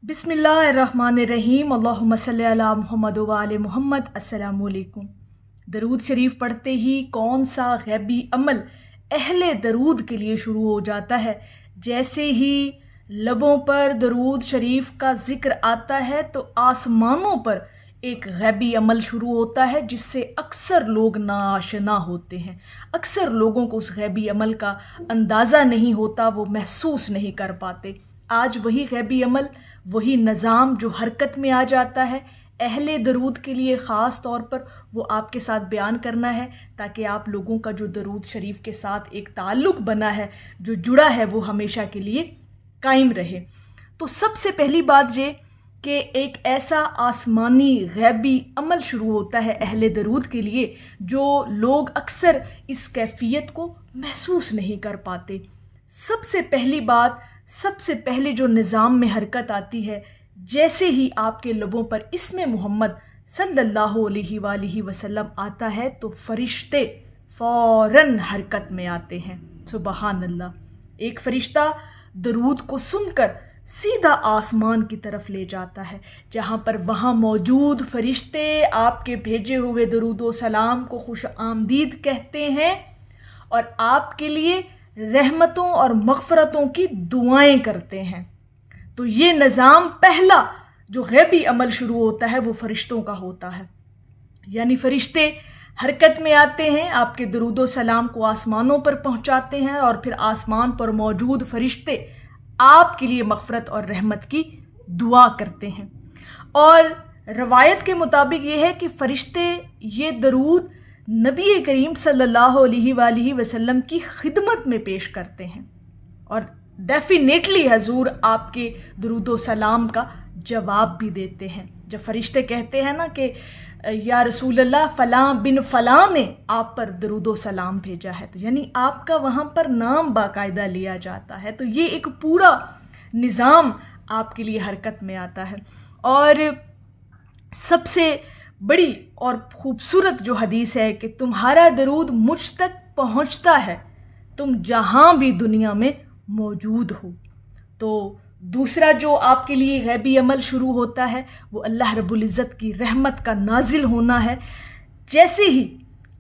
बिस्मिल्लाहिर्रहमानिर्रहीम। अल्लाहुम्मा सल्ली अला मुहम्मद व आले मुहम्मद। अस्सलामु अलैकुम। दरूद शरीफ पढ़ते ही कौन सा गैबी अमल अहले दरूद के लिए शुरू हो जाता है। जैसे ही लबों पर दरूद शरीफ का ज़िक्र आता है तो आसमानों पर एक गैबी अमल शुरू होता है जिससे अक्सर लोग नाआशना होते हैं। अक्सर लोगों को उस गैबी अमल का अंदाज़ा नहीं होता, वो महसूस नहीं कर पाते। आज वही गैबी अमल, वही निज़ाम जो हरकत में आ जाता है अहले दरूद के लिए ख़ास तौर पर, वो आपके साथ बयान करना है ताकि आप लोगों का जो दरूद शरीफ के साथ एक ताल्लुक़ बना है, जो जुड़ा है, वो हमेशा के लिए कायम रहे। तो सबसे पहली बात ये कि एक ऐसा आसमानी गैबी अमल शुरू होता है अहले दरूद के लिए जो लोग अक्सर इस कैफियत को महसूस नहीं कर पाते। सबसे पहली बात, सबसे पहले जो निज़ाम में हरकत आती है, जैसे ही आपके लबों पर इस्मे मोहम्मद सल्लल्लाहु अलैहि वसल्लम आता है तो फरिश्ते फ़ौरन हरकत में आते हैं। सुबहान अल्लाह। एक फ़रिश्ता दरूद को सुनकर सीधा आसमान की तरफ ले जाता है, जहाँ पर वहाँ मौजूद फ़रिश्ते आपके भेजे हुए दरूद व सलाम को खुश आमदीद कहते हैं और आपके लिए रहमतों और मग़फ़रतों की दुआएं करते हैं। तो ये निज़ाम पहला जो गैबी अमल शुरू होता है वो फ़रिश्तों का होता है। यानी फ़रिश्ते हरकत में आते हैं, आपके दरूद व सलाम को आसमानों पर पहुँचाते हैं और फिर आसमान पर मौजूद फ़रिश्ते आपके लिए मग़फ़रत और रहमत की दुआ करते हैं। और रवायत के मुताबिक ये है कि फ़रिश्ते ये दरूद नबी करीम सल्लल्लाहु अलैहि वसल्लम की खिदमत में पेश करते हैं और डेफिनेटली हजूर आपके दरूद व सलाम का जवाब भी देते हैं। जब फ़रिश्ते कहते हैं ना कि या रसूल अल्लाह फ़लाँ बिन फ़लाँ ने आप पर दरूद व सलाम भेजा है, तो यानी आपका वहाँ पर नाम बाकायदा लिया जाता है। तो ये एक पूरा निज़ाम आपके लिए हरकत में आता है। और सबसे बड़ी और ख़ूबसूरत जो हदीस है कि तुम्हारा दरूद मुझ तक पहुँचता है, तुम जहाँ भी दुनिया में मौजूद हो। तो दूसरा जो आपके लिए गैबी अमल शुरू होता है वो अल्लाह रब्बुल इज़्ज़त की रहमत का नाजिल होना है। जैसे ही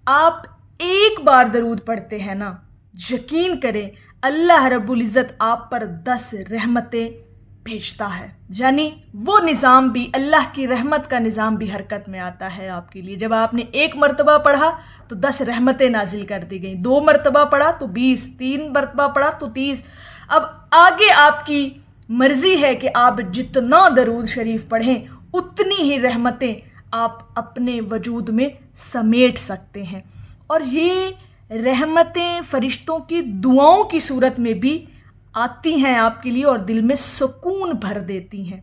आप एक बार दरूद पढ़ते हैं ना, यकीन करें अल्लाह रब्बुल इज़्ज़त आप पर 10 रहमतें भेजता है। यानी वो निज़ाम भी, अल्लाह की रहमत का निज़ाम भी हरकत में आता है आपके लिए। जब आपने एक मरतबा पढ़ा तो 10 रहमतें नाजिल कर दी गई, 2 मरतबा पढ़ा तो 20, 3 मरतबा पढ़ा तो 30। अब आगे आपकी मर्ज़ी है कि आप जितना दरूद शरीफ पढ़ें उतनी ही रहमतें आप अपने वजूद में समेट सकते हैं। और ये रहमतें फ़रिश्तों की दुआओं की सूरत में भी आती हैं आपके लिए और दिल में सुकून भर देती हैं।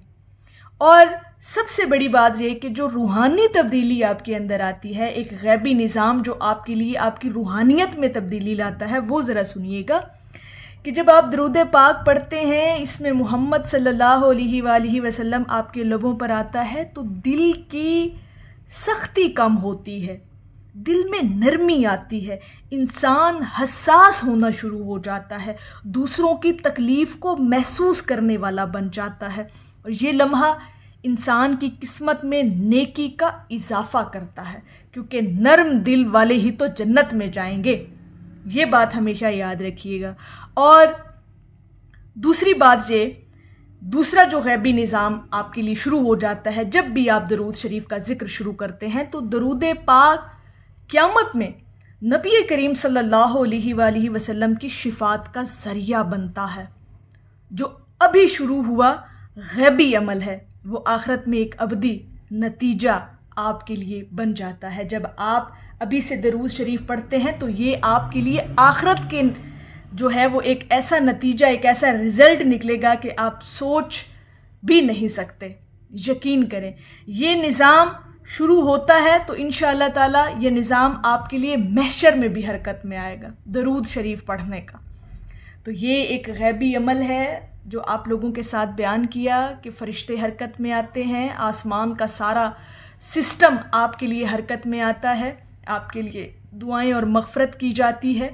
और सबसे बड़ी बात यह कि जो रूहानी तब्दीली आपके अंदर आती है, एक गैबी निज़ाम जो आपके लिए आपकी रूहानियत में तब्दीली लाता है, वो ज़रा सुनिएगा कि जब आप दरूद पाक पढ़ते हैं, इसमें मोहम्मद सल्लल्लाहु अलैहि वसल्लम आपके लबों पर आता है तो दिल की सख्ती कम होती है, दिल में नरमी आती है, इंसान हसास होना शुरू हो जाता है, दूसरों की तकलीफ़ को महसूस करने वाला बन जाता है। और ये लम्हा इंसान की किस्मत में नेकी का इजाफ़ा करता है, क्योंकि नरम दिल वाले ही तो जन्नत में जाएंगे। ये बात हमेशा याद रखिएगा। और दूसरी बात ये, दूसरा जो गैबी निज़ाम आपके लिए शुरू हो जाता है जब भी आप दरूद शरीफ का ज़िक्र शुरू करते हैं, तो दरूद पाक क़यामत में नबी करीम सल्लल्लाहु अलैहि वसल्लम की शिफात का ज़रिया बनता है। जो अभी शुरू हुआ गैबी अमल है वो आखिरत में एक अबदी नतीजा आपके लिए बन जाता है। जब आप अभी से दरूद शरीफ पढ़ते हैं तो ये आपके लिए आखिरत के जो है वो एक ऐसा नतीजा, एक ऐसा रिज़ल्ट निकलेगा कि आप सोच भी नहीं सकते। यकीन करें, ये निज़ाम शुरू होता है तो इंशाअल्लाह ताला ये निज़ाम आपके लिए महशर में भी हरकत में आएगा, दरूद शरीफ पढ़ने का। तो ये एक गैबी अमल है जो आप लोगों के साथ बयान किया कि फ़रिश्ते हरकत में आते हैं, आसमान का सारा सिस्टम आपके लिए हरकत में आता है, आपके लिए दुआएं और मग़फ़रत की जाती है।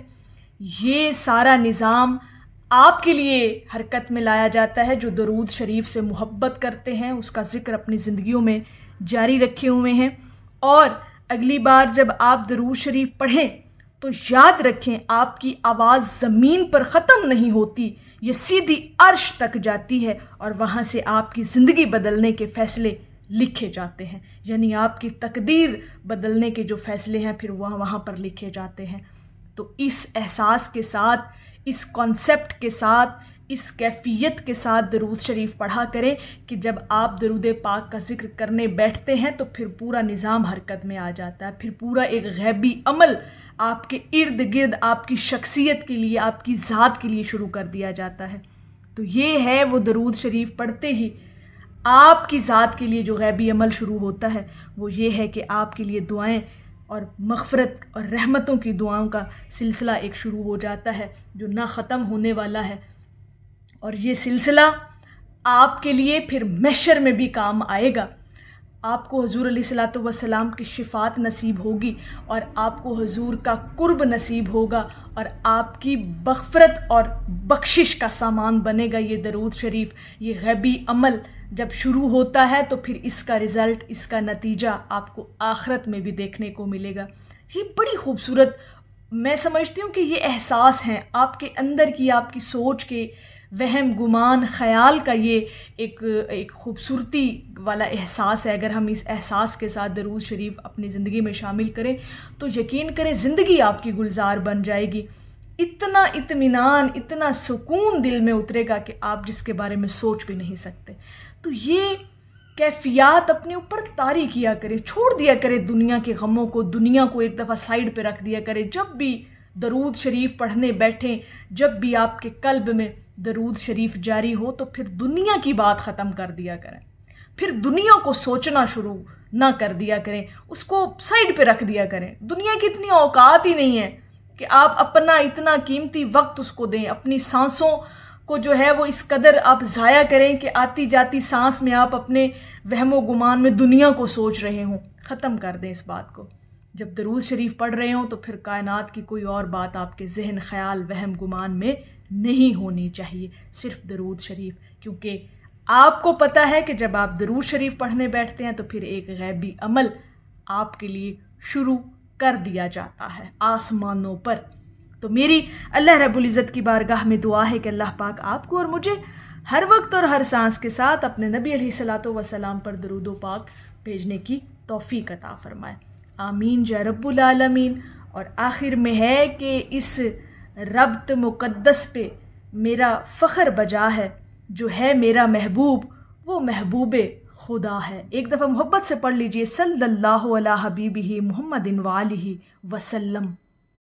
ये सारा निज़ाम آپ کے لیے حرکت میں لایا جاتا ہے، جو درود شریف سے محبت کرتے ہیں، اس کا ذکر اپنی زندگیوں میں جاری رکھے ہوئے ہیں۔ اور اگلی بار جب آپ درود شریف پڑھیں تو یاد رکھیں آپ کی آواز زمین پر ختم نہیں ہوتی، یہ سیدھی عرش تک جاتی ہے اور وہاں سے آپ کی زندگی بدلنے کے فیصلے لکھے جاتے ہیں، یعنی آپ کی تقدیر بدلنے کے جو فیصلے ہیں پھر وہاں پر لکھے جاتے ہیں۔ تو اس احساس کے ساتھ، اس کانسیپٹ کے ساتھ، اس کیفیت کے ساتھ درود شریف پڑھا کریں کہ جب آپ درود پاک کا ذکر کرنے بیٹھتے ہیں تو پھر پورا نظام حرکت میں آ جاتا ہے، پھر پورا ایک غیبی عمل آپ کے ارد گرد آپ کی شخصیت کے لیے، آپ کی ذات کے لیے شروع کر دیا جاتا ہے۔ تو یہ ہے وہ درود شریف پڑھتے ہی آپ کی ذات کے لیے جو غیبی عمل شروع ہوتا ہے، وہ یہ ہے کہ آپ کے لیے دعائیں اور مغفرت اور رحمتوں کی دعاؤں کا سلسلہ ایک شروع ہو جاتا ہے جو نہ ختم ہونے والا ہے، اور یہ سلسلہ آپ کے لیے پھر محشر میں بھی کام آئے گا۔ آپ کو حضور علیہ الصلوۃ والسلام کی شفاعت نصیب ہوگی اور آپ کو حضور کا قرب نصیب ہوگا اور آپ کی مغفرت اور بخشش کا سامان بنے گا یہ درود شریف۔ یہ غیبی عمل جب شروع ہوتا ہے تو پھر اس کا رزلٹ، اس کا نتیجہ آپ کو آخرت میں بھی دیکھنے کو ملے گا۔ یہ بڑی خوبصورت، میں سمجھتی ہوں کہ یہ احساس ہیں آپ کے اندر کی، آپ کی سوچ کے، وہم گمان خیال کا یہ ایک خوبصورتی والا احساس ہے۔ اگر ہم اس احساس کے ساتھ درود شریف اپنی زندگی میں شامل کریں تو یقین کریں زندگی آپ کی گلزار بن جائے گی۔ اتنا اطمینان، اتنا سکون دل میں اترے گا کہ آپ جس کے بارے میں سوچ بھی نہیں سکتے۔ تو یہ کیفیات اپنے اوپر طاری کیا کرے، چھوڑ دیا کرے دنیا کے غموں کو، دنیا کو ایک دفعہ سائیڈ پہ رکھ دیا کرے۔ جب بھی درود شریف پڑھنے بیٹھیں، جب بھی آپ کے قلب میں درود شریف جاری ہو تو پھر دنیا کی بات ختم کر دیا کریں، پھر دنیا کو سوچنا شروع نہ کر دیا کریں، اس کو سائیڈ پہ رکھ دیا کریں۔ دنیا کی اتنی اوقات ہی نہیں ہے کہ آپ اپنا اتنا قیمتی وقت اس کو دیں، اپنی سانسوں کو جو ہے وہ اس قدر آپ ضائع کریں کہ آتی جاتی سانس میں آپ اپنے وہم و گمان میں دنیا کو سوچ رہے ہوں۔ ختم کر دیں اس بات کو۔ جب درود شریف پڑھ رہے ہوں تو پھر کائنات کی کوئی اور بات آپ کے ذہن، خیال، وہم گمان میں نہیں ہونی چاہیے، صرف درود شریف، کیونکہ آپ کو پتہ ہے کہ جب آپ درود شریف پڑھنے بیٹھتے ہیں تو پھر ایک غیبی عمل آپ کے لیے شروع کر دیا جاتا ہے آسمانوں پر۔ تو میری اللہ رب العزت کی بارگاہ میں دعا ہے کہ اللہ پاک آپ کو اور مجھے ہر وقت اور ہر سانس کے ساتھ اپنے نبی علیہ الصلوۃ والسلام پر درود و پاک بھیجنے کی توفیق عطا فرمائے۔ آمین یا رب العالمین۔ اور آخر میں ہے کہ اس ربط مقدس پہ میرا فخر بجا ہے، جو ہے میرا محبوب وہ محبوب خدا ہے۔ ایک دفعہ محبت سے پڑھ لیجئے، صلی اللہ علی حبیبہ محمد وآلہ وسلم۔